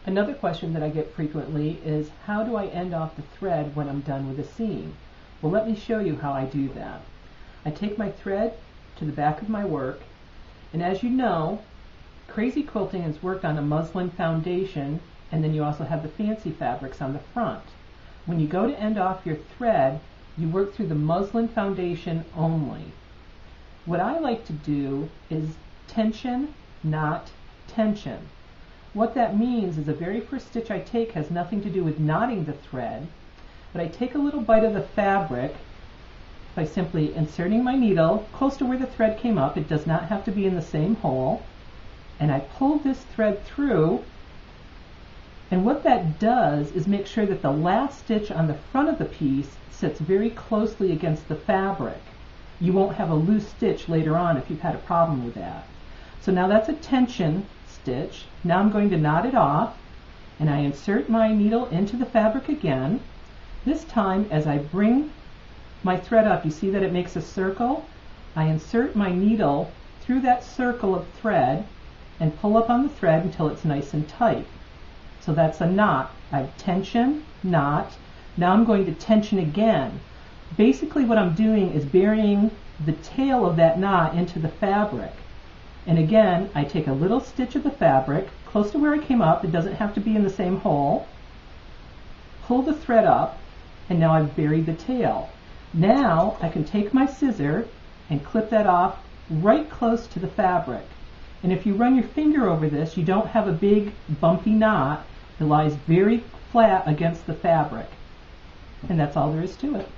Another question that I get frequently is, how do I end off the thread when I'm done with a seam? Well, let me show you how I do that. I take my thread to the back of my work, and as you know, crazy quilting is worked on a muslin foundation, and then you also have the fancy fabrics on the front. When you go to end off your thread, you work through the muslin foundation only. What I like to do is tension, not tension. What that means is the very first stitch I take has nothing to do with knotting the thread, but I take a little bite of the fabric by simply inserting my needle close to where the thread came up. It does not have to be in the same hole. And I pull this thread through, and what that does is make sure that the last stitch on the front of the piece sits very closely against the fabric. You won't have a loose stitch later on if you've had a problem with that. So now that's a tension stitch. Now I'm going to knot it off, and I insert my needle into the fabric again. This time, as I bring my thread up, you see that it makes a circle. I insert my needle through that circle of thread and pull up on the thread until it's nice and tight. So that's a knot. I've tension, knot. Now I'm going to tension again. Basically what I'm doing is burying the tail of that knot into the fabric. And again, I take a little stitch of the fabric close to where I came up. It doesn't have to be in the same hole. Pull the thread up, and now I've buried the tail. Now I can take my scissor and clip that off right close to the fabric. And if you run your finger over this, you don't have a big bumpy knot. It lies very flat against the fabric. And that's all there is to it.